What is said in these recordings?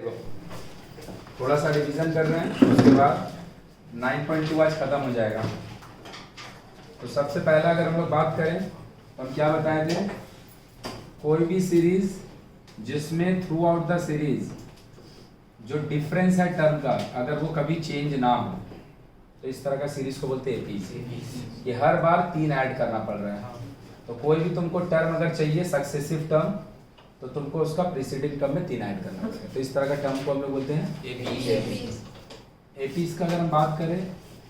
थोड़ा सा रिवीजन कर रहे हैं, उसके बाद 9.2 आज खत्म हो जाएगा। तो सबसे पहला अगर हम लोग बात करें तो हम क्या बताए थे, कोई भी सीरीज जिसमें थ्रू आउट द सीरीज जो डिफरेंस है टर्म का अगर वो कभी चेंज ना हो तो इस तरह का सीरीज को बोलते हैं एपी। ये हर बार 3 ऐड करना पड़ रहा है। तो कोई भी तुमको टर्म अगर चाहिए सक्सेसिव टर्म तो तुमको उसका प्रीसीडिंग टर्म में 3 ऐड करना पड़ेगा। तो इस तरह का टर्म को हम लोग बोलते हैं एपीज का अगर हम बात करें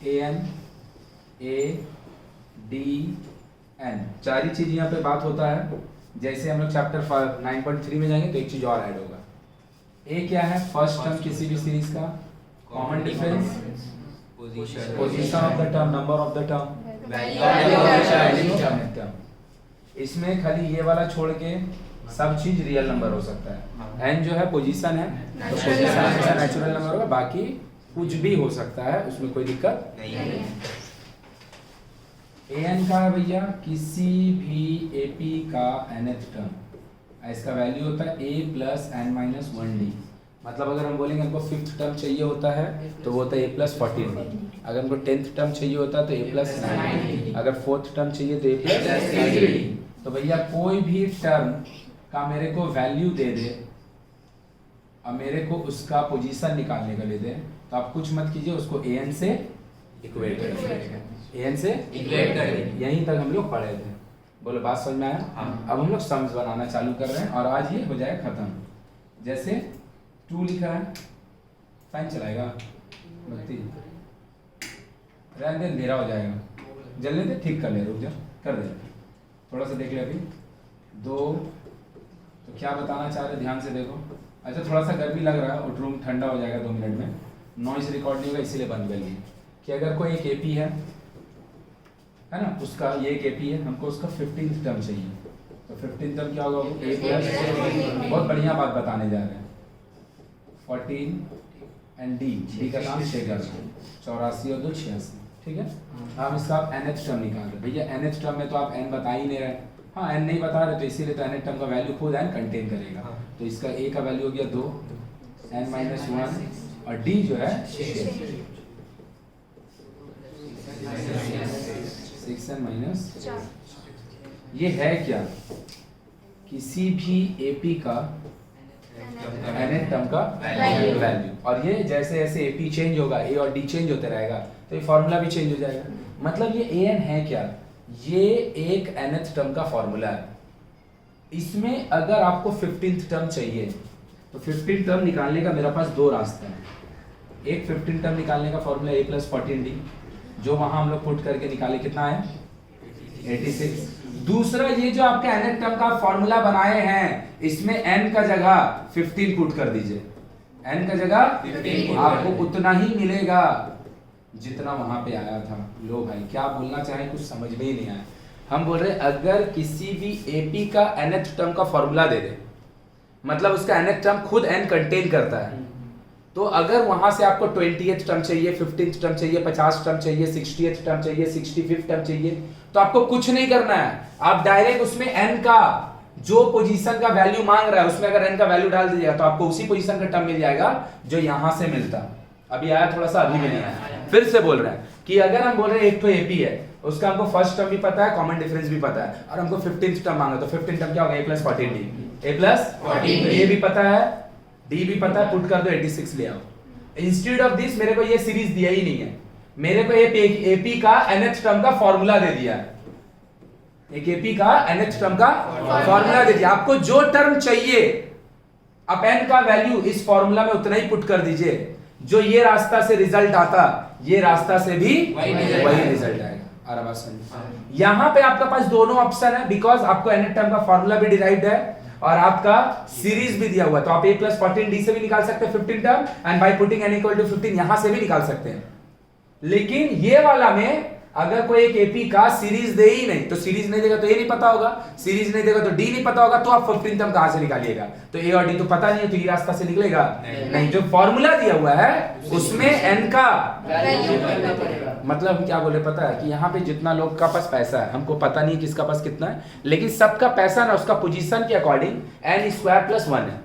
A N A D N, 4 ही चीज यहाँ पे बात होता है। जैसे हम लोग चैप्टर 9.3 में जाएंगे तो एक चीज और ऐड होगा। ए क्या है, फर्स्ट टर्म किसी भी सीरीज का, common difference, position of the term, number of the term, इसमें खाली ये वाला छोड़ के सब चीज रियल नंबर हो सकता है। एन जो है पोजीशन है तो पोजीशन नेचुरल नंबर होगा, बाकी कुछ भी हो सकता है, उसमें कोई दिक्कत नहीं है। एन का है भैया किसी भी एपी का nth टर्म, इसका वैल्यू होता है a plus n minus 1d। मतलब अगर हम बोलेंगे हमको 5th टर्म चाहिए होता है तो वो होता है a प्लस 14d। अगर हमको 10th टर्म चाहिए होता है तो a प्लस 9d। अगर 4th टर्म चाहिए तो a प्लस 9d। तो भैया कोई भी टर्म का मेरे को वैल्यू दे दे और मेरे को उसका पोजीशन निकालने का ले दे तो आप कुछ मत कीजिए, उसको an से इक्वेट करेंगे, an से इक्वेट करेंगे। यहीं तक हम लोग पढ़े थे। बोलो बात समझ में आया? अब हम लोग सम्स बनाना चालू कर रहे हैं और आज ये हो जाए खत्म। जैसे 2 लिखा है, फैन चलाएगा, बत्ती रहने दे, अंधेरा हो जाएगा, जलने दे, ठीक कर ले, रुक जा, कर दे, थोड़ा सा देख ले अभी 2। तो क्या बताना चाह रहे, ध्यान से देखो। अच्छा थोड़ा सा गर्मी लग रहा है और रूम ठंडा हो जाएगा 2 मिनट में, नॉइज रिकॉर्ड नहीं होगा इसीलिए बंद कर लिए कि अगर कोई एक एपी है ना, उसका ये एक एपी है, हमको उसका 15th टर्म चाहिए तो 15th टर्म क्या होगा, ए प्लस, बहुत बढ़िया बात बताने जा रहे हैं, 14 एंड डी का नाम 6 करना, 84 और 2 86, ठीक है। हम इसका nth टर्म निकाल रहे, भैया nth टर्म में तो आप n बता ही नहीं रहे। हाँ n नहीं बता रहे तो इसीलिए तो nth टर्म का वैल्यू खुद n कंटेन करेगा। तो इसका a का वैल्यू हो गया 2, n माइनस 1 और d जो है 6n माइनस 4। ये है क्या, किसी भी एपी का nth टर्म का वैल्यू। और ये जैसे जैसे एपी चेंज होगा ए और डी चेंज होते रहेगा तो ये फॉर्मूला भी चेंज हो जाएगा। मतलब ये an है क्या, ये एक nth टर्म का फॉर्मूला है। इसमें अगर आपको 15th टर्म चाहिए तो 15th टर्म निकालने का मेरे पास 2 रास्ते हैं। एक 15th टर्म निकालने का फॉर्मूला a प्लस 14d, जो वहां हम लोग पुट करके निकाले, कितना है 86। दूसरा ये जो आपके nth टर्म का फॉर्मूला बनाए हैं इसमें n का जगह 15 पुट कर दीजिए, n का जगह 15 आपको उतना ही मिलेगा जितना वहां पे आया था। लो भाई क्या बोलना चाहे, कुछ समझ में ही नहीं आया। हम बोल रहे अगर किसी भी एपी का nth टर्म का फॉर्मूला दे दे, मतलब उसका nth टर्म खुद n कंटेन करता है, तो अगर वहां से आपको 20th टर्म चाहिए, 15th टर्म चाहिए, 50 टर्म चाहिए, 60th टर्म चाहिए, 65th टर्म चाहिए, तो आपको कुछ नहीं करना है, आप डायरेक्ट उसमें n का जो पोजीशन का वैल्यू मांग रहा है उसमें अगर n का वैल्यू डाल दीजिएगा तो आपको उसी पोजीशन का टर्म मिल जाएगा जो यहां से मिलता। अभी आया थोड़ा सा, अभी भी नहीं आया। फिर से बोल रहे हैं कि अगर हम बोल रहे हैं एक तो एपी है, उसका हमको फर्स्ट टर्म भी पता है, कॉमन डिफरेंस भी पता है, और हमको 15th टर्म मांगा तो 15th टर्म क्या होगा, a plus 14d, a plus 14d, a भी पता है, d भी पता है, पुट कर दो 86 ले आओ। इंस्टेड ऑफ दिस मेरे को ये सीरीज दिया ही नहीं है, मेरे को एपी का nth टर्म का फॉर्मूला दे दिया है, एक एपी का nth टर्म का फॉर्मूला दे दिया। आपको जो टर्म चाहिए आप n का वैल्यू इस फॉर्मूला में उतना ही पुट कर दीजिए, जो ये रास्ता से रिजल्ट आता ये रास्ता से भी वही रिजल्ट आएगा। और बात समझ, यहां पे आपका पास दोनों ऑप्शन है, बिकॉज आपको nth टर्म का फॉर्मूला भी डिराइव्ड है और आपका सीरीज भी दिया हुआ है, तो आप a प्लस 14d से भी निकाल सकते हैं 15 term, and by putting n equal to 15 यहां से भी निकाल सकते हैं। लेकिन ये वाला में अगर कोई एक एपी का सीरीज दे ही नहीं, तो सीरीज नहीं देगा तो ए नहीं पता होगा, सीरीज नहीं देगा तो डी नहीं पता होगा, तो आप 15 टर्म कहां से निकालिएगा, तो ए और डी तो पता नहीं है, तो ये रास्ता से निकलेगा नहीं। जो फॉर्मूला दिया हुआ है उसमें n का मतलब हम क्या बोले पता है कि यहाँ पे जितना लोग का पास पैसा है, हमको पता नहीं किसका पास कितना है, लेकिन सबका पैसा ना उसका पोजीशन के अकॉर्डिंग n² + 1 है।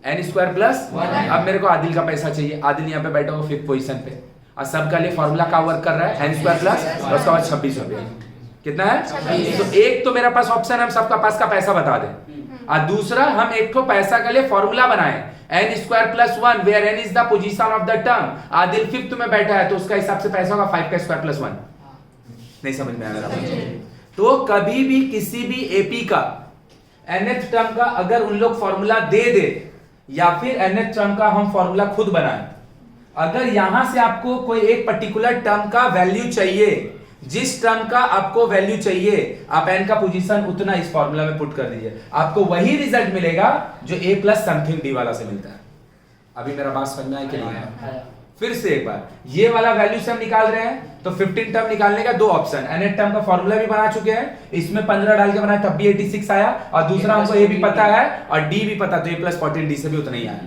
N square plus 1। अब मेरे को आदिल का पैसा चाहिए, आदिल यहाँ पे बैठा हुआ 5th पोजीशन पे और सबका लिए फॉर्मूला का वर्क कर रहा है एन स्क्वायर प्लस, उसका बाद 26 रुपये कितना है 26। तो एक तो मेरा पास ऑप्शन है हम सबका पास का पैसा बता दें और दूसरा हम एक तो पैसा के लिए फॉर्मूला बनाए n square plus 1 where n is the position of the term. Adil 5th में बैठा है तो उसका हिसाब से पैसा होगा 5 का स्क्वायर प्लस 1। नहीं समझ में आ रहा? तो कभी भी किसी भी एपी का nth टर्म का अगर उन लोग फॉर्मूला दे दे या फिर nth टर्म का हम फॉर्मूला खुद बनाए, अगर यहां से आपको कोई एक पर्टिकुलर टर्म का वैल्यू चाहिए, जिस टर्म का आपको वैल्यू चाहिए आप n का पोजीशन उतना इस फॉर्मूला में पुट कर दीजिए, आपको वही रिजल्ट मिलेगा जो a प्लस समथिंग डी वाला से मिलता है। अभी मेरा बात समझ में आया कि नहीं? फिर से एक बार ये वाला वैल्यू से हम निकाल रहे हैं तो 15 टर्म निकालने का दो ऑप्शन, nth टर्म का फॉर्मूला भी बना चुके हैं, इसमें 15 डाल के बनाया तब भी 86 आया और दूसरा हमको a भी पता है और d भी पता, तो a प्लस 14 d से भी उतना ही आया।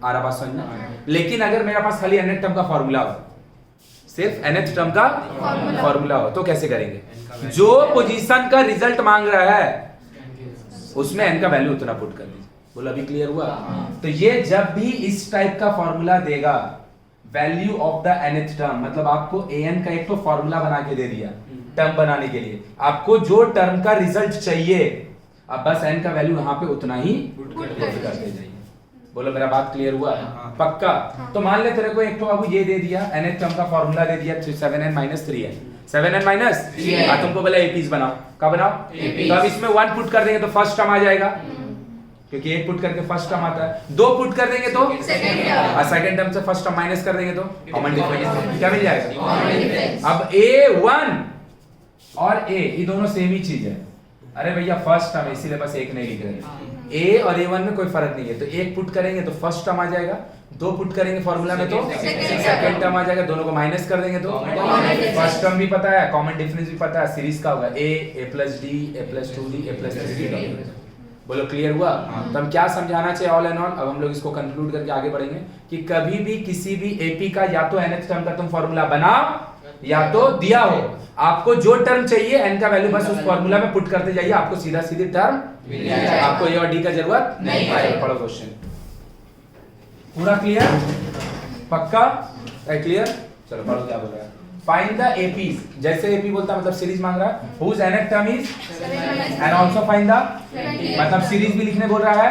आ रहा बात समझ में? लेकिन अगर मेरे पास खाली nth टर्म का फॉर्मूला हो, सिर्फ nth टर्म का फॉर्मूला हो तो कैसे करेंगे? जो पोजीशन का रिजल्ट मांग रहा है उसमें n का वैल्यू उतना पुट कर दीजिए। बोलो अभी क्लियर हुआ? तो ये जब भी इस टाइप का फॉर्मूला देगा value of the nth term, मतलब आपको an का एक तो फॉर्मूला बना के दे दिया टर्म बनाने के लिए, आपको जो टर्म का रिजल्ट चाहिए अब बस n का वैल्यू यहाँ पे उतना ही पुट करते जाइए। बोलो मेरा बात क्लियर हुआ? पक्का? तो मान ले तेरे को एक तो बाबू ये दे दिया nth टर्म का फॉर्मूला दे दिया 7n minus 3n, 7n minus 3n, तुमको बोला एपीज बनाओ, क्या बनाओ? तो अब इसमें 1 पुट कर देंगे तो फर्स्ट टर्म आ जाएगा, क्योंकि एक पुट करके फर्स्ट टर्म आता है, 2 पुट कर देंगे तो सेकंड टर्म से फर्स्ट टर्म माइनस कर देंगे तो कॉमन डिफरेंस क्या मिल जाएगा? अब a1 और a ये दोनों सेम ही चीज है। अरे भैया फर्स्ट टर्म इसीलिए बस एक नहीं लिख रहे, a और a1 में कोई फर्क नहीं है, तो एक पुट करेंगे तो फर्स्ट टर्म आ जाएगा, 2 पुट करेंगे फॉर्मूला में तो सेकंड टर्म आ जाएगा, दोनों को माइनस कर देंगे तो फर्स्ट टर्म भी पता है, कॉमन डिफरेंस भी पता है, सीरीज का होगा a plus d a plus 2d a plus 3d। बोलो क्लियर हुआ? तो हम क्या समझाना चाहिए ऑल एंड ऑल? अब हम लोग इसको कंक्लूड करके आगे बढ़ेंगे कि कभी भी किसी भी एपी का या तो nth टर्म का तुम फॉर्मूला बनाओ या तो दिया हो, आपको जो टर्म चाहिए n का वैल्यू बस उस फॉर्मूला में पुट करते जाइए, आपको सीधा सीधी टर्म मिल जाएगा, आपको ए और डी का जरूरत नहीं पड़ेगा। पढ़ो क्वेश्चन पूरा क्लियर? पक्का? क्लियर? चलो पढ़ो क्या बोल रहा है। फाइंड द एपीज, जैसे एपी बोलता मतलब सीरीज मांग रहा है, whose nth term is and also find the, मतलब सीरीज भी लिखने बोल रहा है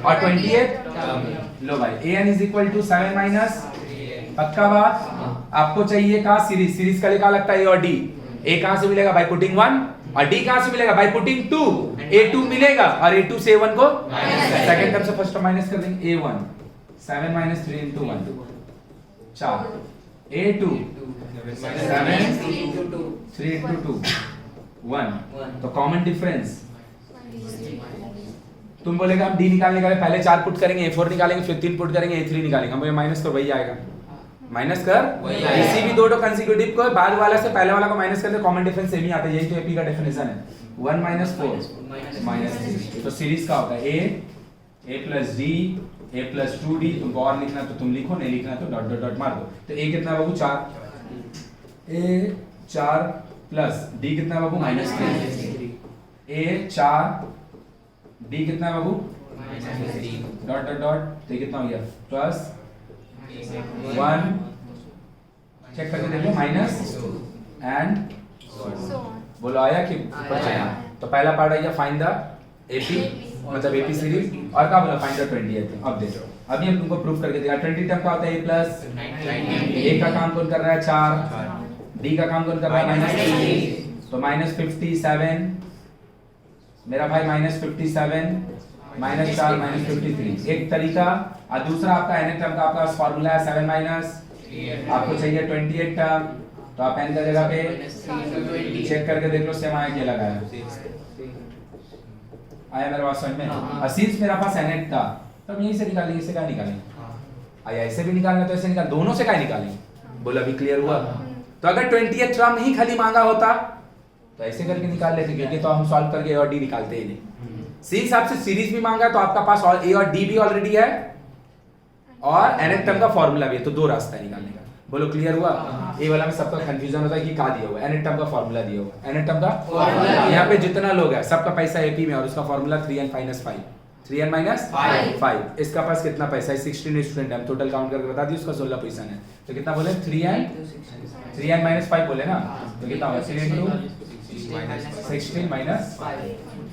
और 28। लो भाई an is equal to 7 minus, पक्का बात? आपको चाहिए कहां सीरीज, सीरीज का लिखा लगता है a और d, a कहां से मिलेगा बाय पुटिंग 1 और d कहां से मिलेगा बाय पुटिंग 2, a2 मिलेगा और a2 से a1 को सेकंड टर्म से फर्स्ट टर्म माइनस कर देंगे, a1 7 minus 3 into 1 4, a2 7 3 into 2 1, तो कॉमन डिफरेंस तुम बोलेगा हम d निकालने के लिए पहले 4 पुट करेंगे, a4 निकालेंगे, फिर 3 पुट करेंगे, a3 निकालेंगे, हम ये माइनस तो वही आएगा, माइनस कर किसी भी दो कंसेक्यूटिव को बाद वाला से पहले वाला को माइनस करते कॉमन डिफरेंस सेम ही आता है, यही तो एपी का डेफिनेशन है। 1 माइनस 4 माइनस 3, तो सीरीज का होता है a plus d a plus 2d, तुमको और लिखना तो तुम लिखो, नहीं लिखना तो डॉट डॉट डॉट मार दो। तो a कितना बाबू 4, a 4 प्लस d कितना बाबू माइनस 3, a 4 d कितना बाबू डॉट डॉट डॉट, तो कितना हो गया प्लस 1, चेक करके देख लो, माइनस एंड बोलो आया कि आया? तो पहला पार्ट आया फाइंड द एपी, मतलब एपी सीरीज, और क्या बोला फाइंड द 20th। अब देखो अभी हम तुमको प्रूफ करके दिखा, 20 टर्म का होता है a प्लस, a का काम कौन कर रहा है 4, d का काम कौन कर रहा है माइनस 3, तो माइनस 57 मेरा भाई माइनस 57 माइनस 4 माइनस 53 एक तरीका, और दूसरा आपका n टर्म का आपका फार्मूला है 7 माइनस, आपको चाहिए 28 टर्म, तो आप n का जगह पे चेक करके देख लो सेम आया क्या लगा है, आया मेरे पास समझ में? और सिंस मेरा पास nth था तब यहीं से निकालेंगे, इससे क्या निकालेंगे? आया ऐसे भी निकालना तो ऐसे निकाल, दोनों से क्या निकालेंगे? बोला अभी क्लियर हुआ? तो अगर 20th टर्म ही खाली मांगा होता तो ऐसे करके निकाल लेते, क्योंकि तो हम सॉल्व करके a और d निकालते ही नहीं। सिंस आपसे सीरीज भी मांगा तो आपका पास और a और d भी ऑलरेडी है और nth टर्म का फॉर्मूला भी है, तो दो रास्ता है निकालने का। बोलो क्लियर हुआ? ये वाला में सबका कंफ्यूजन होता है कि क्या दिया हुआ है, nth टर्म का फॉर्मूला दिया हुआ है, nth टर्म का यहाँ पे जितना लोग है सबका पैसा एपी में और उसका फॉर्मूला 3n - 5, 3n माइनस 5। इसका पास कितना पैसा है? 16 स्टूडेंट है, हम टोटल काउंट करके बता दिए, उसका 16 पोजीशन है। तो कितना बोले? 3n माइनस 5 बोले ना, तो कितना होगा? 3 into 16 माइनस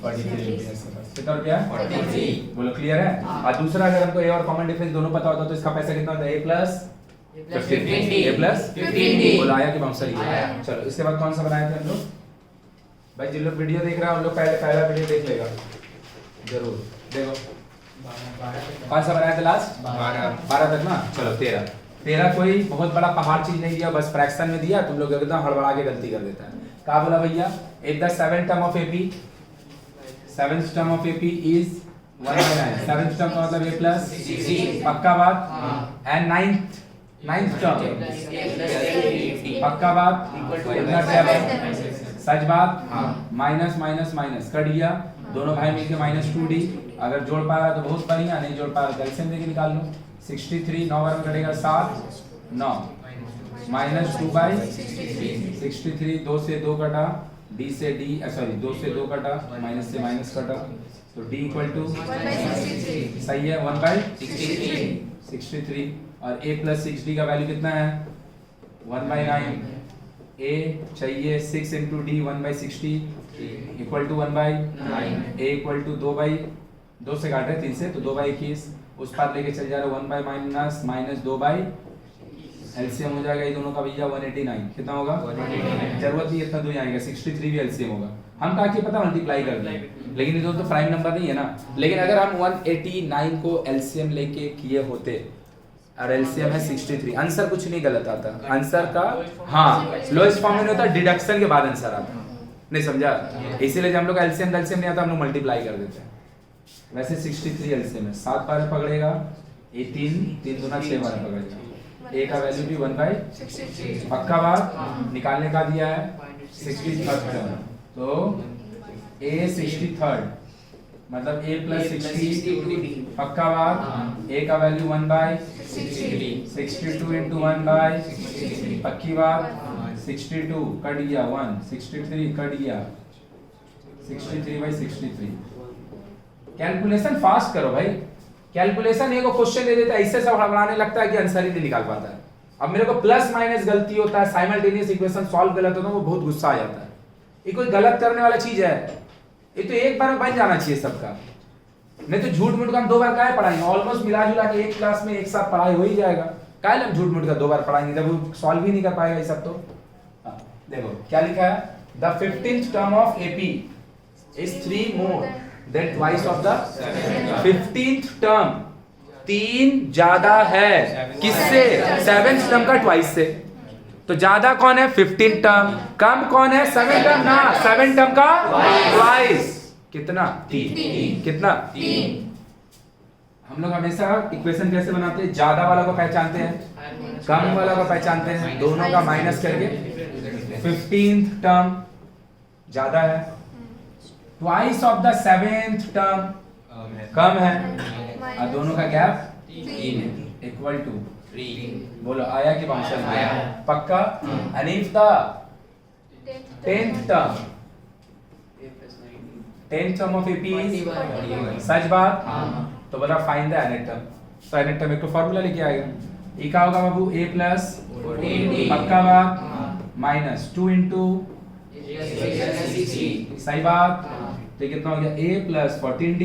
43 कितना रुपया? 43। बोलो क्लियर है? और दूसरा अगर हमको a और कॉमन डिफरेंस दोनों पता होता तो इसका पैसा कितना होता है? a प्लस 15 बोला आया कि बाउंसर ही आया। चलो इसके बाद कौन सा बनाया था हम लोग? भाई जिन लोग वीडियो देख रहा है उन लोग पहला वीडियो देख लेगा जरूर। देखो कौन सा बनाया था लास्ट? 12 तक ना। चलो 13 कोई बहुत बड़ा पहाड़ चीज नहीं दिया, बस फ्रैक्शन में दिया, तुम लोग एकदम हड़बड़ा के गलती कर देता है। क्या बोला भैया? If the seventh term of AP, seventh term of AP is 1/9, seventh term का मतलब a प्लस 16 पक्का बात। एंड नाइन्थ टर्म पक्का बात, कितना 7 सच बात। माइनस माइनस माइनस कट गया, दोनों भाई मिलके -2d। अगर जोड़ पाया तो बहुत बढ़िया, नहीं जोड़ पाया तो एलसीएम देके निकाल लो। 63 9 बार में कटेगा 7 9 -2/63 63 2 से 2 कटा, d से d सॉरी 2 से 2 कटा, माइनस से माइनस कटा, तो d इक्वल टू 1/63 सही है 1/63। और a प्लस 6d का वैल्यू कितना है? 1/9। a चाहिए 6 into d 1/60 equal to 1/9। a equal to 2 से काट रहे 3 से तो 2/21, उस पार लेके चल जा रहे 1/- माइनस 2/, एलसीएम हो जाएगा ये दोनों का भैया 189। कितना होगा? 189। जरूरत नहीं इतना दूर आएगा, 63 भी एलसीएम होगा। हम कहा कि पता मल्टीप्लाई कर दें, लेकिन ये तो प्राइम नंबर नहीं है ना। लेकिन अगर हम 189 को एलसीएम लेके किए होते और एलसीएम है 63, आंसर कुछ नहीं गलत आता। आंसर का हाँ लोएस्ट फॉर्म में होता, डिडक्शन के बाद आंसर आता। नहीं समझा? इसीलिए जब हम लोग एलसीएम नहीं आता हम लोग मल्टीप्लाई कर देते हैं। वैसे 63 एलसीएम है, 7 बार पकड़ेगा, ये 3 दूना 6 बार पकड़ेगा। a का वैल्यू भी 1/63 पक्का बात। निकालने का दिया है 63rd टर्म, तो a 63rd मतलब a प्लस 60 पक्का बात। a का वैल्यू 1/60 62 into 1/60 पक्की बात। 62 कट गया 1, 63 कट गया 63/63। कैलकुलेशन फास्ट करो भाई, कैलकुलेशन एक क्वेश्चन दे देता है इससे सब हड़बड़ाने लगता है कि आंसर ही नहीं निकाल पाता है। अब मेरे को प्लस माइनस गलती होता है, साइमल्टेनियस इक्वेशन सॉल्व गलत होता है, वो बहुत गुस्सा आ जाता है। ये कोई गलत करने वाला चीज है, ये तो एक बार में बन जाना चाहिए सबका, नहीं तो झूठ मूठ का हम 2 बार काहे पढ़ाएंगे? ऑलमोस्ट मिला जुला के एक क्लास में एक साथ पढ़ाई हो ही जाएगा, काहे हम झूठ मूठ का 2 बार पढ़ाएंगे जब वो सॉल्व ही नहीं कर पाएगा ये सब। तो देखो क्या लिखा है, the 15th term of AP is 3 more than twice of the 15th term. 3 ज्यादा है किससे? 7th टर्म का ट्वाइस से। तो ज्यादा कौन है? 15th term. कम कौन है? 7th टर्म ना, 7th टर्म का ट्वाइस। कितना? 3। कितना? 3। हम लोग हमेशा इक्वेशन कैसे बनाते हैं? ज्यादा वाला को पहचानते हैं, कम वाला को पहचानते हैं, दोनों का माइनस करके 15th टर्म ज्यादा है, twice of the 7th term कम है, और दोनों का गैप 3 है, इक्वल टू 3। बोलो आया कि फंक्शन आया? पक्का। And if the 10th term of AP सच बात, तो बोला फाइंड द nth टर्म। तो nth टर्म एक तो फार्मूला लेके आएगा, ये क्या होगा बाबू? a प्लस पक्का बात माइनस 2 into सही बात, तो कितना हो गया? a plus 14d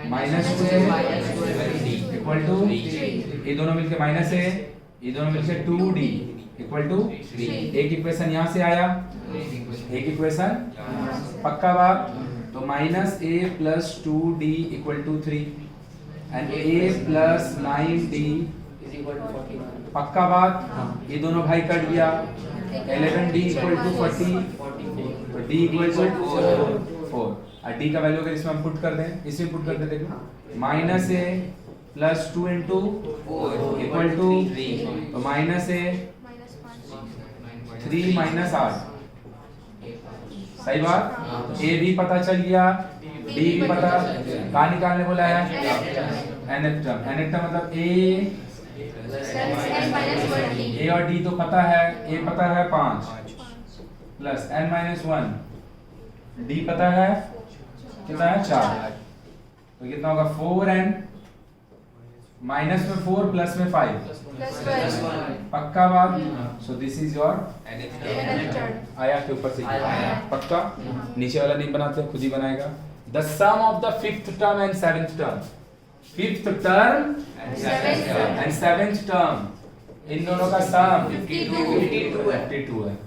minus 2 equal to, ये दोनों मिलके माइनस है, ये दोनों मिलके 2d इक्वल टू 3। एक इक्वेशन यहाँ से आया, एक इक्वेशन पक्का बात, तो minus a plus 2d equal to 3 and a plus 9d पक्का बात। ये दोनों भाई कट गया, 11d इक्वल टू 40, तो d इक्वल टू 4। और d का वैल्यू अगर इसमें हम पुट कर दें, इसमें पुट कर दें, देखो minus a plus 2 into 4 equal to, तो माइनस a 3 माइनस 8 सही बात। a भी पता चल गया, d भी पता, कहाँ निकालने बोला है? nth टर्म मतलब a और d तो पता है, a पता है 5 प्लस n-1, d पता है कितना है? 4। तो कितना होगा 4n माइनस में 4 प्लस में 5 पक्का बात। सो दिस इज योर आया के ऊपर से पक्का। नीचे वाला नहीं बनाते, खुद ही बनाएगा। The sum of the fifth term and seventh term, fifth term and seventh term, इन दोनों का सम 52 है।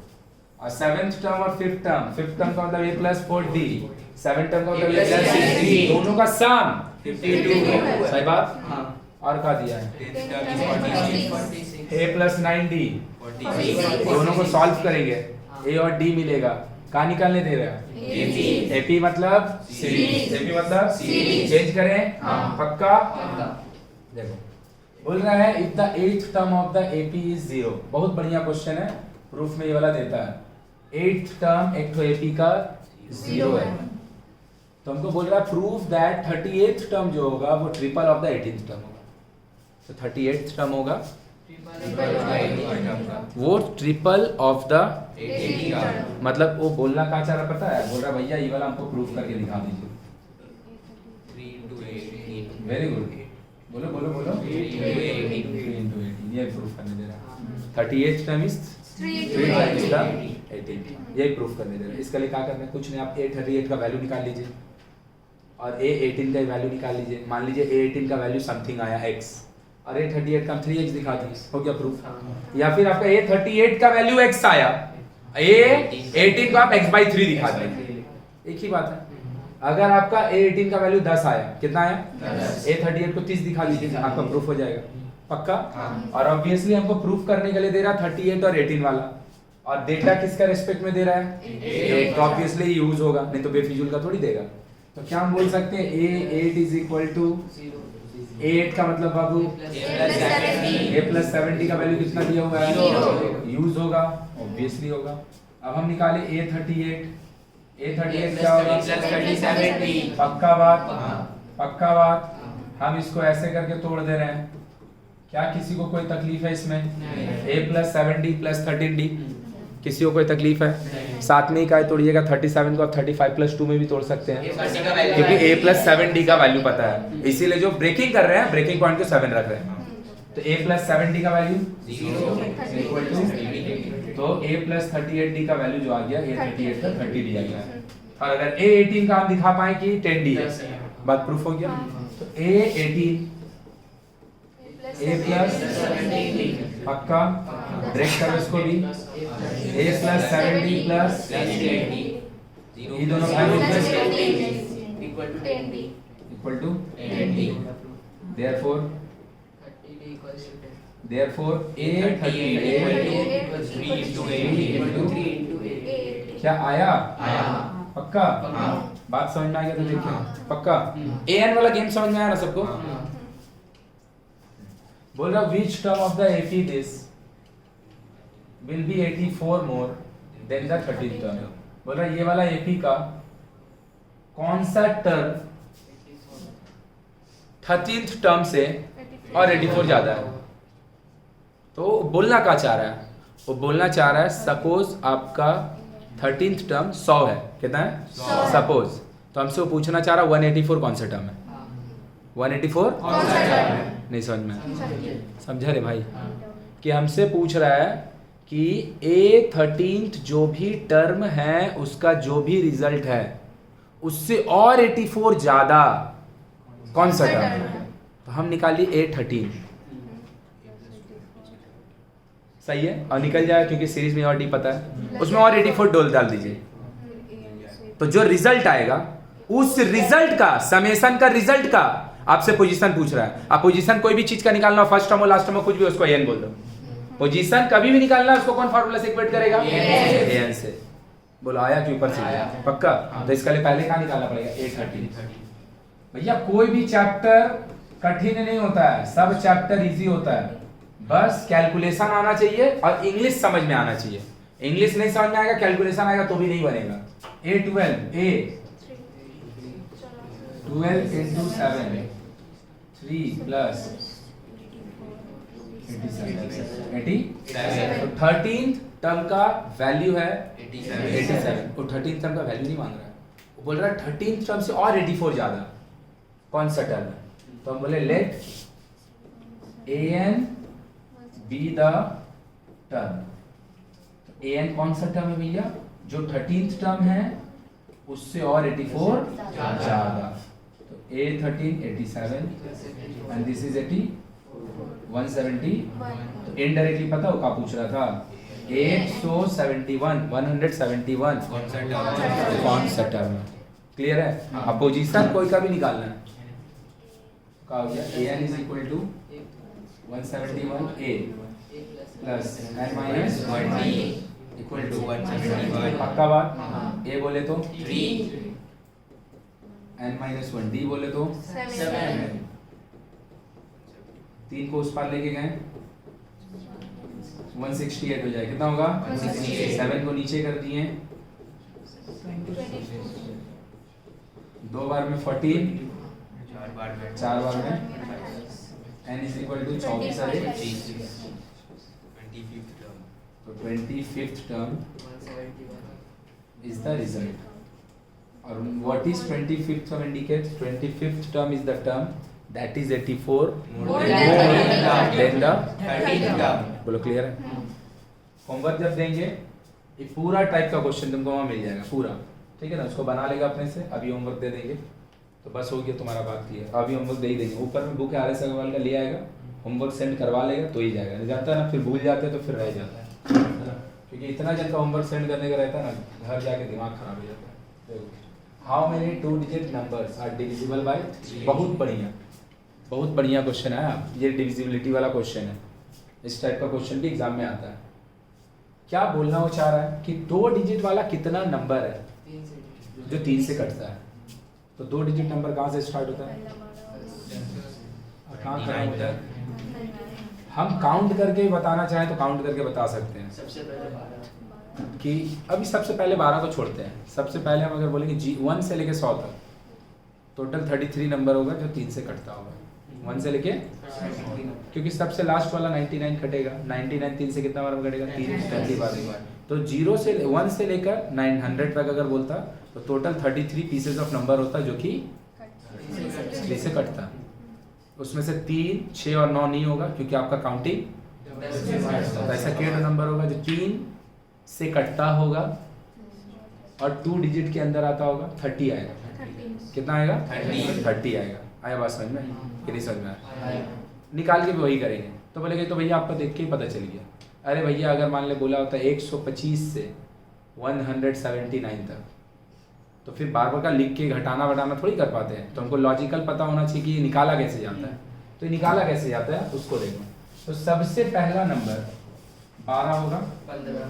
और सेवेंथ टर्म और फिफ्थ टर्म का मतलब a plus 4d, seventh term का मतलब a प्लस 6d, दोनों का सम 52 है। सही बात। और क्या दिया है a प्लस 9d, दोनों को सॉल्व करेंगे a और d मिलेगा। कहाँ निकालने दे रहा है AP मतलब सीरीज, AP मतलब चेंज करें पक्का। देखो बोल रहा है if the eighth term of the AP is 0। बहुत बढ़िया क्वेश्चन है, प्रूफ में ये वाला देता है। एट्थ टर्म एक तो AP का 0 है, तो हमको बोल रहा है प्रूफ दैट 38th टर्म जो होगा वो triple of the 18th term होगा। तो 38th टर्म होगा वो triple of the 18th term. मतलब वो बोलना क्या चाह रहा पता है, बोल रहा भैया ये वाला हमको प्रूफ करके दिखा दीजिए। वेरी गुड, बोलो बोलो बोलो 3 into 18 ये प्रूफ करने दे रहा है। 38th term is 3 times the 18 ये प्रूफ करने दे रहा है। इसके लिए क्या करना है, कुछ नहीं, आप A38 का वैल्यू निकाल लीजिए और A18 का वैल्यू निकाल लीजिए। मान लीजिए A18 का वैल्यू समथिंग आया x और A38 का 3x दिखा दिए, हो गया प्रूफ। या फिर आपका A38 का वैल्यू x आया, A18 को आप x/3 दिखा देंगे, एक ही बात है। अगर आपका A18 का वैल्यू 10 आया, कितना आया 10, A38 को 30 दिखा दीजिए, आपका प्रूफ हो जाएगा पक्का। और ऑब्वियसली हमको प्रूफ करने के लिए दे रहा है 38 और 18 वाला, और डेटा किसका रेस्पेक्ट में दे रहा है, तो ऑब्वियसली यूज होगा, नहीं तो बेफिजूल का थोड़ी देगा। तो क्या हम बोल सकते हैं A8 is equal to A8 का मतलब बाबू A प्लस 70 का वैल्यू कितना दिया हुआ है, यूज होगा, ऑब्वियसली होगा। अब हम निकाले A38 क्या होगा पक्का बात, पक्का बात। हम इसको ऐसे करके तोड़ दे रहे हैं, क्या किसी को कोई तकलीफ है इसमें? A plus 7D plus 13D, किसी को कोई तकलीफ है? साथ में ही का तोड़िएगा 37 को, 35 प्लस 2 में भी तोड़ सकते हैं, क्योंकि A प्लस 7D का वैल्यू पता है, इसीलिए जो ब्रेकिंग कर रहे हैं ब्रेकिंग पॉइंट को 7 रख रहे हैं। तो A प्लस 7D का वैल्यू 0, तो A प्लस 38D का वैल्यू जो आ गया A38 का 30 दिया गया है। और अगर A18 का हम दिखा पाए कि 10D है, बात प्रूफ हो गया। तो A18 A प्लस 7D पक्का, ब्रेक करो इसको भी, A plus 7D plus 10D, ये दोनों equal to 10D। therefore A38 क्या आया पक्का। बात समझ में आ गया तो देखिए पक्का। AN वाला गेम समझ में आया ना सबको? बोल रहा which term of the AP this will be 84 more than the 13th term। बोल रहा ये वाला AP का कौन सा टर्म 13th टर्म से और 84 ज्यादा है। तो बोलना क्या चाह रहा है, वो बोलना चाह रहा है सपोज आपका 13th टर्म 100 है, कितना है सपोज, तो हमसे वो पूछना चाह रहा है 184 कौन सा टर्म है, 184 कौन सा टर्म है। नहीं समझ में समझा रे भाई, कि हमसे पूछ रहा है कि A13th जो भी टर्म है उसका जो भी रिजल्ट है उससे और 84 ज्यादा कौन सा टर्म है। तो हम निकालिए A13, सही है, और निकल जाए क्योंकि सीरीज में और डी पता है, उसमें और 84 डोल डाल दीजिए। तो जो रिजल्ट आएगा उस रिजल्ट का समेशन का रिजल्ट का आपसे पोजीशन पूछ रहा है। आप पोजीशन कोई भी चीज का निकालना हो, फर्स्ट टर्म हो लास्ट टर्म हो कुछ भी, उसको एन बोल दो। पोजीशन कभी भी निकालना है उसको कौन फार्मूला से इक्वेट करेगा, एन से। बोलो आया कि ऊपर से पक्का। तो इसके लिए पहले क्या निकालना पड़ेगा A13। भैया कोई भी चैप्टर कठिन नहीं होता है, सब चैप्टर इजी होता है, बस कैलकुलेशन आना चाहिए और इंग्लिश समझ में आना चाहिए। इंग्लिश नहीं समझ में आएगा, कैलकुलेशन आएगा तो भी नहीं बनेगा। A12 into 7 3 plus 87। तो 13th टर्म का वैल्यू है 87। वो 13th टर्म का वैल्यू नहीं मांग रहा है, वो बोल रहा है 13th टर्म से और 84 ज्यादा। कौन सा टर्म है, तो हम बोले let an be the term. an कौन सा टर्म है भैया, जो 13th टर्म है उससे और 84 ज्यादा, तो a13 87 एंड दिस इज 80 170, तो इनडायरेक्टली पता हो क्या पूछ रहा था, 171 कौन सा टर्म है। क्लियर है। अब पोजीशन कोई का भी निकालना है, क्या हो गया an is equal to 171 a plus n minus 1d equal to 171। पक्का बात। a बोले तो 3, n माइनस 1d बोले तो 7। 3 को उस पार लेके गए 168 हो जाए, कितना होगा 168। 7 को नीचे कर दिए, 2 बार में 14, 4 बार में n इज इक्वल टू 24 अरे 25th term is the result. और what is 25th term indicates? 25th term is the term that is 84 more than the 13th term. बोलो क्लियर है। होमवर्क जब देंगे ये पूरा टाइप का क्वेश्चन तुमको वहाँ मिल जाएगा पूरा, ठीक है ना, उसको बना लेगा अपने से। अभी होमवर्क दे देंगे तो बस हो गया तुम्हारा बात क्लियर। अभी होमवर्क दे ही देंगे, ऊपर में बुक RS अग्रवाल का ले आएगा, होमवर्क सेंड करवा लेगा तो ही जाएगा, नहीं जाता है ना फिर भूल जाते हैं तो फिर रह जाता है, क्योंकि इतना जन का होमवर्क सेंड करने का रहता है ना, घर जाके दिमाग खराब हो जाता है। How many 2 digit numbers are divisible by 3? बहुत बढ़िया क्वेश्चन है। ये डिविजिबिलिटी वाला क्वेश्चन है, इस टाइप का क्वेश्चन भी एग्जाम में आता है। क्या बोलना वो चाह रहा है कि 2 डिजिट वाला कितना नंबर है जो 3 से कटता है, तो 2 डिजिट नंबर कहाँ से स्टार्ट होता है, कहाँ खत्म होता है। हम काउंट करके बताना चाहें तो काउंट करके बता सकते हैं। सबसे पहले कि अभी सबसे पहले 12 को छोड़ते हैं, सबसे पहले हम अगर बोलेंगे 1 से लेके 100 तक टोटल 33 नंबर होगा जो 3 से कटता होगा, 1 से लेके, क्योंकि सबसे लास्ट वाला 99 कटेगा, 99 3 से कितना बार कटेगा, 3 बार। तो 0 से 1 से लेकर 900 तक अगर बोलता तो टोटल 33 पीसेज ऑफ नंबर होता जो कि 3 से कटता। उसमें से 3, 6 और 9 नहीं होगा क्योंकि आपका काउंटिंग, तो ऐसा क्या नंबर होगा जो 3 से कटता होगा और 2 डिजिट के अंदर आता होगा, 30 आएगा। कितना आएगा, 30 आएगा। आया बात समझ में कि नहीं समझ में आया? निकाल के भी वही करेंगे। तो बोलेंगे तो भैया आपको देख के ही पता चल गया। अरे भैया अगर मान ले बोला होता 125 से 179 तक, तो फिर बार बार का लिख के घटाना बढ़ाना थोड़ी कर पाते हैं, तो हमको लॉजिकल पता होना चाहिए कि ये निकाला कैसे जाता है। तो ये निकाला कैसे जाता है उसको देखो। तो सबसे पहला नंबर 12 होगा, 15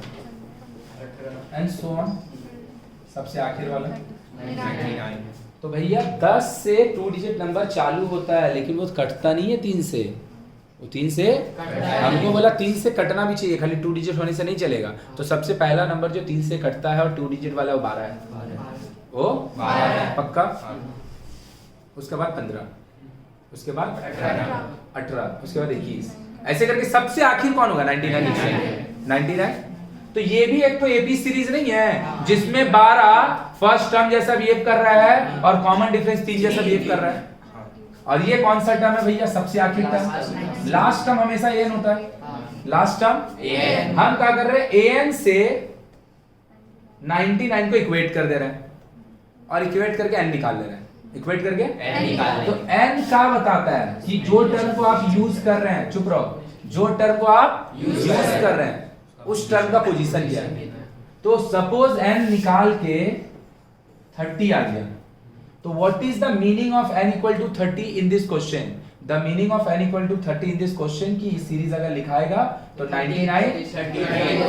एंड सो ऑन, सबसे आखिर वाला 99। तो भैया 10 से 2 डिजिट नंबर चालू होता है लेकिन वो कटता नहीं है 3 से, वो 3 से हमको बोला 3 से कटना भी चाहिए, खाली 2 डिजिट होने से नहीं चलेगा। तो सबसे पहला नंबर जो 3 से कटता है और 2 डिजिट वाला वो 12 है, वो 12 है पक्का। उसके बाद 15, उसके बाद 18, उसके बाद 21, ऐसे करके सबसे आखिर कौन होगा 99। तो ये भी एक तो एपी सीरीज नहीं है जिसमें 12 फर्स्ट टर्म जैसा बिहेव कर रहा है और कॉमन डिफरेंस 3 जैसा बिहेव कर रहा है। और ये कौन सा टर्म है भैया, सबसे आखिर टर्म। लास्ट टर्म हमेशा एन होता है, लास्ट टर्म। हम क्या कर रहे हैं, एन से 99 को इक्वेट कर दे रहे हैं और इक्वेट करके एन निकाल ले रहे हैं, इक्वेट करके एन निकाल। तो एन क्या बताता है कि जो टर्म को आप यूज कर रहे हैं, चुप रहो, जो टर्म को आप यूज कर रहे हैं उस टर्म का पोजीशन क्या है। तो सपोज एन निकाल के 30 आ गया, तो what is the meaning of n equal to 30 in this question. The meaning of n equal to 30 in this question की सीरीज अगर लिखाएगा तो 99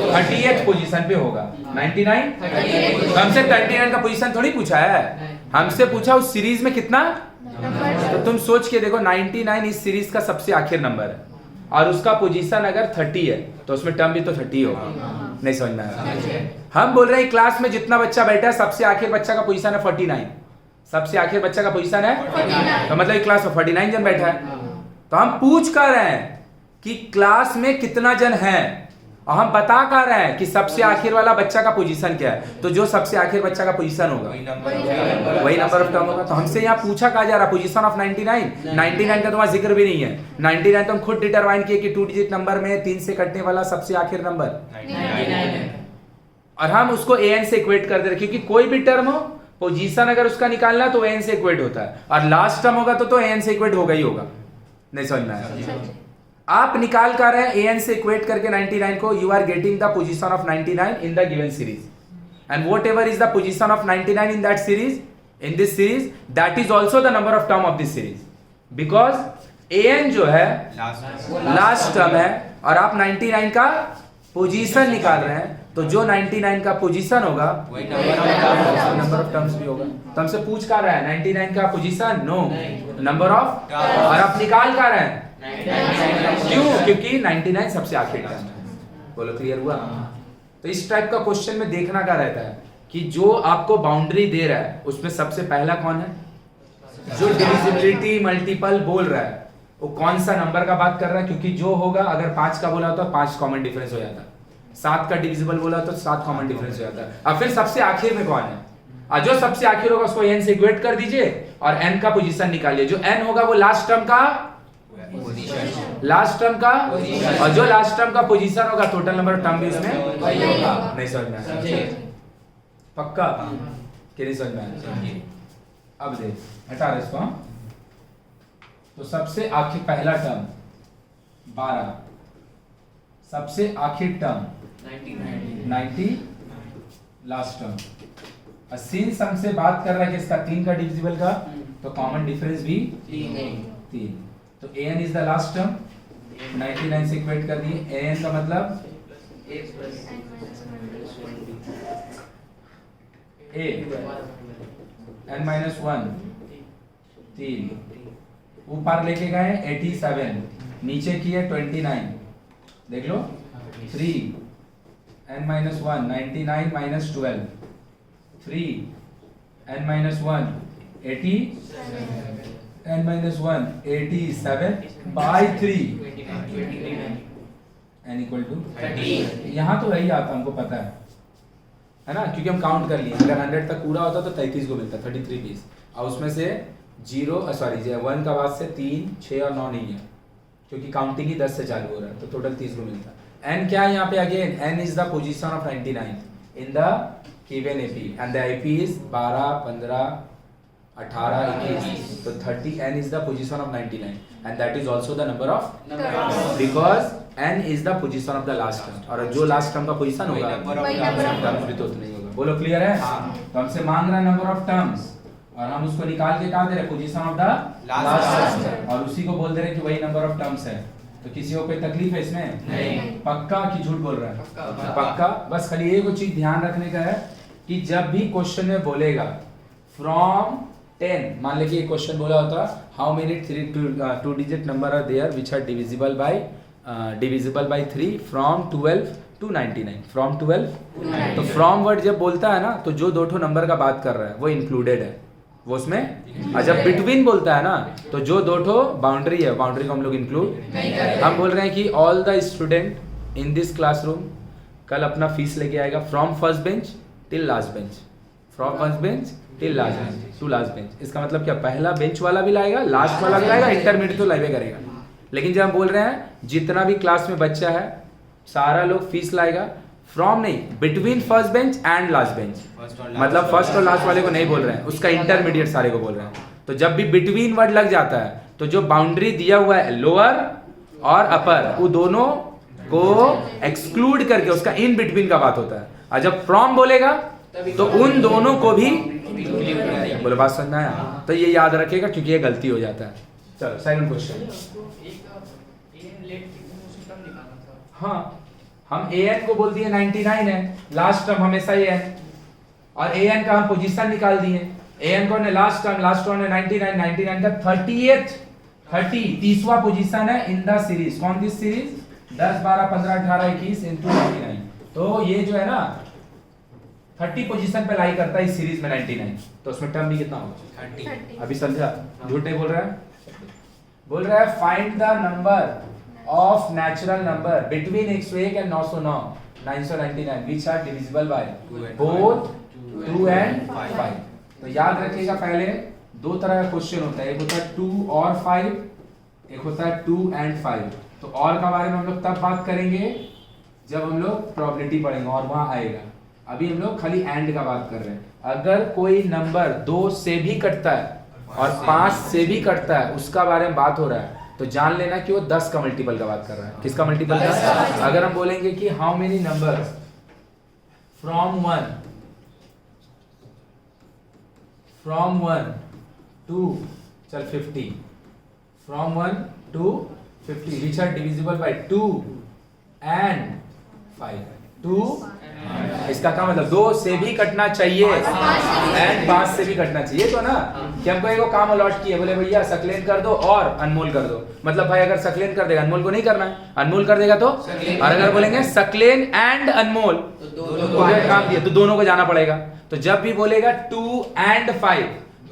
38th पोजीशन पे होगा। 99 हमसे 39 का पोजीशन थोड़ी पूछा है, हमसे पूछा उस सीरीज में कितना। तो तुम सोच के देखो 99 इस सीरीज का सबसे आखिर नंबर है और उसका पोजीशन अगर 30 है तो उसमें टर्म भी तो 30 होगा। नहीं समझ में आया? हम बोल रहे हैं क्लास में जितना बच्चा बैठा है सबसे आखिर बच्चा का पोजीशन है 49, सबसे आखिर बच्चा का पोजीशन है 49। तो मतलब क्लास में 49 जन बैठा है। तो हम पूछ कर रहे हैं कि क्लास में कितना जन है और हम बता कह रहे हैं कि सबसे आखिर वाला बच्चा का पोजीशन क्या है, तो जो सबसे आखिर बच्चा का पोजीशन होगा वही नंबर ऑफ टर्म होगा। तो हमसे यहाँ पूछा कहा जा रहा पोजीशन ऑफ 99 का तुम्हारा जिक्र भी नहीं है। 99 तो हम खुद डिटरमाइन किए कि 2 डिजिट नंबर में 3 से कटने वाला सबसे आखिर नंबर 99 और हम उसको an से इक्वेट कर दे रहे, क्योंकि कोई भी टर्म हो पोजीशन अगर उसका निकालना है तो an से इक्वेट होता है, और लास्ट टर्म होगा तो an से इक्वेट होगा ही होगा। नहीं समझ में आया? आप निकाल कर रहे हैं an से इक्वेट करके 99 को, you are getting the position of 99 in the given series, and whatever is the position of 99 in that series, in this series, that is also the number of term of this series, because an जो है last term है और आप 99 का position निकाल रहे हैं, तो जो 99 का पोजीशन होगा वही नंबर ऑफ टर्म्स भी होगा। तो हमसे पूछ कर रहा है 99 का पोजीशन, नो, नंबर ऑफ, और आप निकाल कर रहे हैं क्यों? क्योंकि 99 सबसे आखिर टर्म है। बोलो क्लियर हुआ? तो इस टाइप का क्वेश्चन में देखना क्या रहता है कि जो आपको बाउंड्री दे रहा है उसमें सबसे पहला कौन है, जो डिविजिबिलिटी मल्टीपल बोल रहा है वो कौन सा नंबर का बात कर रहा है, क्योंकि जो होगा अगर 5 का बोला तो 5 कॉमन डिफरेंस हो जाता है, 7 का डिविजिबल बोला तो 7 कॉमन डिफरेंस हो जाता है। अब फिर सबसे आखिर में कौन है, और जो सबसे आखिर होगा उसको n से इक्वेट कर दीजिए और n का पोजीशन निकालिए। जो n होगा वो लास्ट टर्म का और जो लास्ट टर्म का पोजीशन होगा टोटल नंबर ऑफ टर्म भी उसमें वही होगा। नहीं समझ में आया? पक्का कि नहीं समझ में आया? अब देख हटा रहे इसको। तो सबसे आखिर पहला टर्म 12, सबसे आखिर टर्म 90, लास्ट टर्म। और सिंस हमसे बात कर रहा है कि इसका 3 का डिविजिबल का, तो कॉमन डिफरेंस भी 3। तो an is the last term, 99 से इक्वेट कर दिए। an का मतलब a n-1 3, ऊपर लेके गए 87, नीचे किए 29, देख लो 3 n-1 99 minus 12, 3 n-1 80 n-1 87 by 3 n equal to 30। यहाँ तो वही आता हमको पता है ना, क्योंकि हम काउंट कर लिए। अगर 100 तक पूरा होता तो 33 को मिलता, 33 पीस, और उसमें से 1 का बाद से 3, 6 और 9 नहीं है, क्योंकि काउंटिंग ही 10 से चालू हो रहा है, तो टोटल 30 को मिलता है। n क्या है यहाँ पे? Again n is the position of 99 in the given AP, and the IP is 12, 15, 18, 21, तो 30 n is the position of 99 and that is also the number of, because n is the position of the last term, और जो last term का position होगा terms भी तो उतना ही होगा। बोलो क्लियर है? तो हमसे मांग रहा है नंबर ऑफ टर्म्स और हम उसको निकाल के कहा दे रहे position of the last term, और उसी को बोल दे रहे कि वही नंबर ऑफ टर्म्स है। तो किसी को कोई तकलीफ है इसमें? नहीं। पक्का कि झूठ बोल रहा है? पक्का। बस खाली एक चीज ध्यान रखने का है कि जब भी क्वेश्चन में बोलेगा फ्रॉम 10, मान लीजिए क्वेश्चन बोला होता how many 2 digit number are there which are divisible by 3 from 12 to 99, from 12 to from word जब बोलता है ना, तो जो दो ठो नंबर का बात कर रहा है वो इंक्लूडेड है वो उसमें, और जब बिटवीन बोलता है ना तो जो दो ठो बाउंड्री है, बाउंड्री को हम लोग इंक्लूड हम बोल रहे हैं कि all the student in this classroom कल अपना फीस लेके आएगा from first bench till last bench, from first bench till last bench to last bench. इसका मतलब क्या, पहला बेंच वाला भी लाएगा, लास्ट वाला भी लाएगा, इंटरमीडिएट तो लाइवे करेगा। लेकिन जब हम बोल रहे हैं जितना भी क्लास में बच्चा है सारा लोग फीस लाएगा, फ्रॉम नहीं, between first bench and last bench, मतलब फर्स्ट और लास्ट वाले को नहीं बोल रहे हैं, उसका इंटरमीडिएट सारे को बोल रहे हैं। तो जब भी बिटवीन वर्ड लग जाता है तो जो बाउंड्री दिया हुआ है लोअर और अपर, वो दोनों को एक्सक्लूड करके उसका इन बिटवीन का बात होता है, और जब फ्रॉम बोलेगा तो उन दोनों को भी बोलो। बात समझ में आया? तो ये याद रखेगा क्योंकि ये गलती हो जाता है। चलो सेकंड क्वेश्चन। हाँ, हम an को बोल दिए 99 है, लास्ट टर्म हमेशा ये है, और an का हम पोजीशन निकाल दिए। an को ने लास्ट टर्म है 99 का 30वां पोजीशन है इन द सीरीज। कौन दी सीरीज? 10, 12, 15, 18, 21 into 99। तो ये जो है ना 30 पोजीशन पे लाई करता है इस सीरीज में 99, तो उसमें टर्म भी कितना होगा? 30। अभी समझा? झूठ नहीं बोल रहा है? बोल रहा है find the number of natural number between 101 and 999 which are divisible by both 2 and 5। तो याद रखिएगा पहले दो तरह का क्वेश्चन होता है, एक होता है 2 और 5, एक होता है 2 and 5। तो और का बारे में हम लोग तब बात करेंगे जब हम लोग प्रोबेबिलिटी पढ़ेंगे और वहां आएगा। अभी हम लोग खाली एंड का बात कर रहे हैं। अगर कोई नंबर 2 से भी कटता है और 5 से भी कटता है उसका बारे में बात हो रहा है, तो जान लेना कि वो 10 का मल्टीपल का बात कर रहा है। किसका मल्टीपल का? अगर हम बोलेंगे कि how many numbers from 1 to चल 50, from 1 to 50 which are divisible by 2 and 5। 2 इसका क्या मतलब 2 से भी कटना चाहिए एंड 5 से भी कटना चाहिए। तो ना कि हमको एक काम अलॉट किया, बोले भैया सक्लेन कर दो और अनमोल कर दो। मतलब भाई अगर सक्लेन कर देगा अनमोल को नहीं करना है, अनमोल कर देगा तो, और अगर बोलेंगे सक्लेन एंड अनमोल तो काम दिया तो दोनों को जाना पड़ेगा। तो जब भी बोलेगा 2 and 5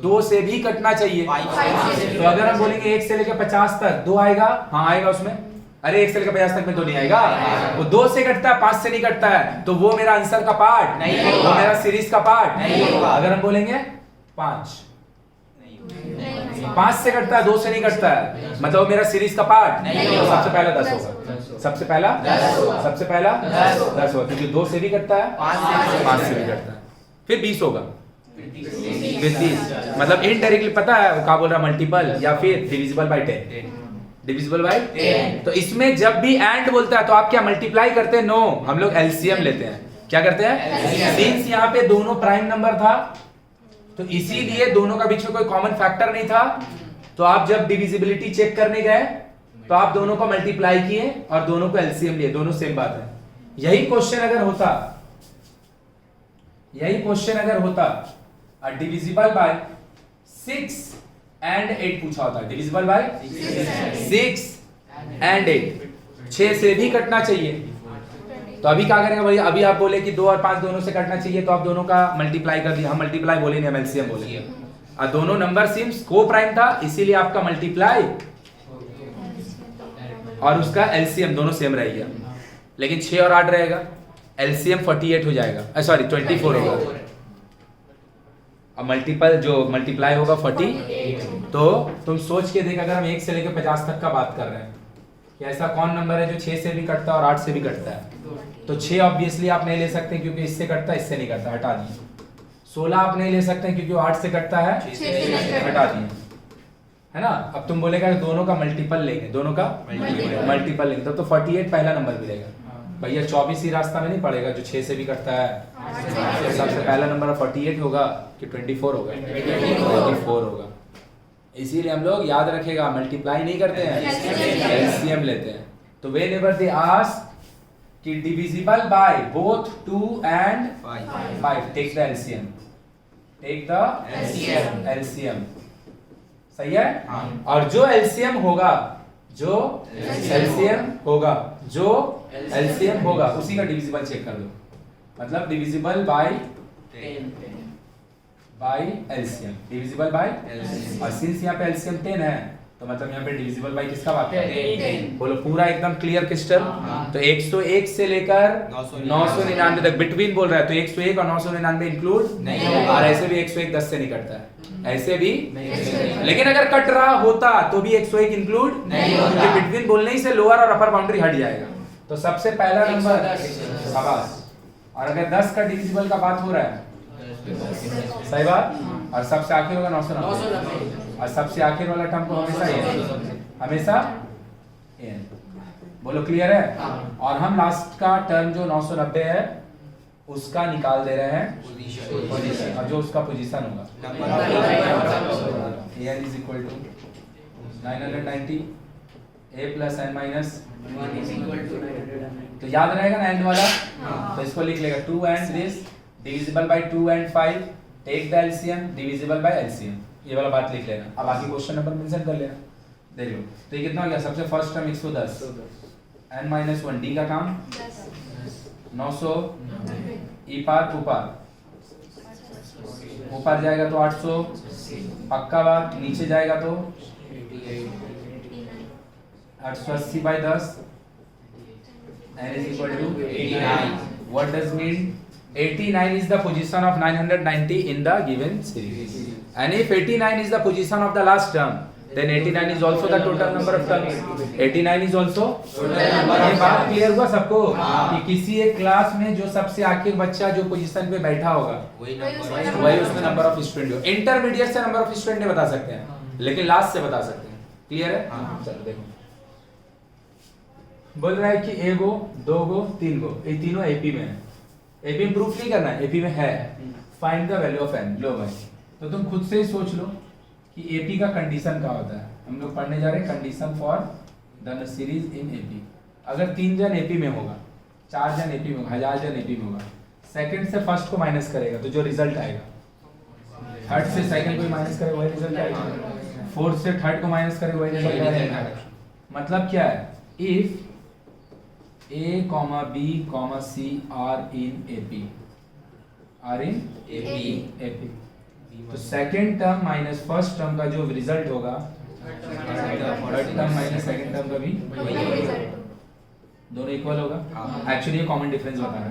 2 से भी कटना चाहिए। तो अगर हम बोलेंगे 1 से लेकर 50 तक 2 आएगा, हाँ आएगा उसमें। अरे 1 से लेकर 50 तक में तो नहीं आएगा, वो 2 से कटता है 5 से नहीं कटता है, तो वो मेरा आंसर का पार्ट नहीं होगा, वो मेरा सीरीज का पार्ट नहीं होगा। अगर हम बोलेंगे 5 से कटता है 2 से नहीं कटता है, मतलब वो मेरा सीरीज का पार्ट नहीं होगा। सबसे पहला 10 होगा, सबसे पहला 10 होगा क्योंकि 2 से भी कटता है 5 से भी कटता है। फिर 20 होगा, फिर 30, मतलब इनडायरेक्टली पता है वो क्या बोल रहा है, मल्टीपल या फिर डिविजिबल बाय 10। Divisible by 10। तो इसमें जब भी एंड बोलता है तो आप क्या मल्टीप्लाई करते हैं? नो, हम लोग एलसीएम लेते हैं। क्या करते हैं? सिंस यहाँ पे दोनों प्राइम नंबर था तो इसीलिए दोनों का बीच में कोई कॉमन फैक्टर नहीं था, तो आप जब डिविजिबिलिटी चेक करने गए तो आप दोनों को मल्टीप्लाई किए और दोनों को एलसीएम लिए, दोनों सेम बात है। यही क्वेश्चन अगर होता डिविजिबल बाय 6 and 8 पूछा होता है, डिविजिबल बाय 6 and 8, 6 से भी कटना चाहिए। तो अभी क्या करेंगे भैया, अभी आप बोले कि 2 और 5 दोनों से कटना चाहिए तो आप दोनों का मल्टीप्लाई कर दिया। हम मल्टीप्लाई बोले नहीं, हम एलसीएम बोले। और दोनों नंबर सिम्स को प्राइम था इसीलिए आपका मल्टीप्लाई और उसका एलसीएम दोनों सेम रहेगा। लेकिन 6 और 8 रहेगा, एलसीएम 48 हो जाएगा, सॉरी 24 होगा। अब मल्टीपल जो मल्टीप्लाई होगा 40। तो तुम सोच के देख, अगर हम 1 से लेकर 50 तक का बात कर रहे हैं कि ऐसा कौन नंबर है जो 6 से भी कटता है और 8 से भी कटता है, तो 6 ऑब्वियसली आप नहीं ले सकते क्योंकि इससे कटता है इससे नहीं कटता, हटा दिए। 16 आप नहीं ले सकते क्योंकि वो 8 से कटता है, हटा दिए, है ना। अब तुम बोलेगा दोनों का मल्टीपल लेंगे, दोनों का मल्टीपल लेंगे तो 48 पहला नंबर मिलेगा। भैया 24 ही रास्ता में नहीं पड़ेगा जो 6 से भी कटता है, तो सबसे पहला नंबर 48 होगा कि 24 होगा? 24 होगा। इसीलिए हम लोग याद रखेगा मल्टीप्लाई नहीं करते हैं, एलसीएम लेते हैं। तो व्हेनेवर दे आस्क कि divisible by both 2 and 5 take the LCM, take the LCM. सही है। और जो एलसीएम होगा उसी का डिविजिबल चेक कर दो, मतलब divisible by LCM, divisible by. और सिंस यहाँ पे एलसीएम 10 है तो मतलब यहाँ पे डिविजिबल बाय किसका बात है? बोलो पूरा एकदम क्लियर क्रिस्टल। तो 101 से लेकर 999 तक बिटवीन बोल रहा है, तो 101 और 999 इंक्लूड नहीं होगा। और ऐसे भी 101 10 से नहीं कटता है, ऐसे भी नहीं। लेकिन अगर कट रहा होता तो भी 101 इंक्लूड नहीं होगा, क्योंकि बिटवीन बोलने ही से लोअर और अपर बाउंड्री हट जाएगा। तो सबसे पहला नंबर शाबाश। और अगर 10 का डिविजिबल का बात हो रहा है, सही बात, और सबसे आखिर होगा 999, और सबसे आखिर वाला टर्म को हमेशा n। बोलो क्लियर है। और हम लास्ट का टर्म जो 990 है उसका निकाल दे रहे हैं पोजीशन, और जो उसका पोजीशन होगा n is equal to 990 a plus n minus 1 is equal to 990। तो याद रहेगा ना n वाला, तो इसको लिख लेगा 2 and this divisible by 2 and 5 take the LCM divisible by LCM, ये वाला बात लिख लेना। अब बाकी क्वेश्चन नंबर मेंशन कर लेना, देख लो। तो ये कितना हो गया? सबसे first term 110 n minus 1 d का काम 900 ई पार ऊपर जाएगा तो 800 पक्का बात, नीचे जाएगा तो 880/10 n is equal to 89. What does mean? 89 is the position of 990 in the given series. And if 89 is the position of the last term, then 89 is also the total number of terms. 89 is also total number. ये बात clear हुआ सबको कि किसी एक class में जो सबसे आखिर बच्चा जो पोजीशन पे बैठा होगा वही उसमें नंबर ऑफ स्टूडेंट हो। इंटरमीडिएट से नंबर ऑफ स्टूडेंट नहीं बता सकते हैं, लेकिन लास्ट से बता सकते हैं। क्लियर है? चलो देखो, बोल रहा है कि ए गो, दो गो, तीन गो, ये तीनों एपी में है। एपी में प्रूफ नहीं करना है, एपी में है। Find the value of n. लो भाई, तो तुम खुद से ही सोच लो कि एपी का कंडीशन क्या होता है। हम लोग पढ़ने जा रहे हैं condition for the series in AP. अगर 3 जन एपी में होगा, 4 जन एपी में होगा, 1000 जन एपी में होगा, सेकंड से फर्स्ट को माइनस करेगा तो जो रिजल्ट आएगा, थर्ड से सेकंड को माइनस करेगा वही रिजल्ट आएगा, फोर्थ से थर्ड को माइनस करेगा वही रिजल्ट आएगा। मतलब क्या है? If A, B, C are in AP, तो second term minus first term का जो रिजल्ट होगा, third term minus second term का भी दोनों इक्वल होगा। एक्चुअली ये कॉमन डिफरेंस बता रहा है।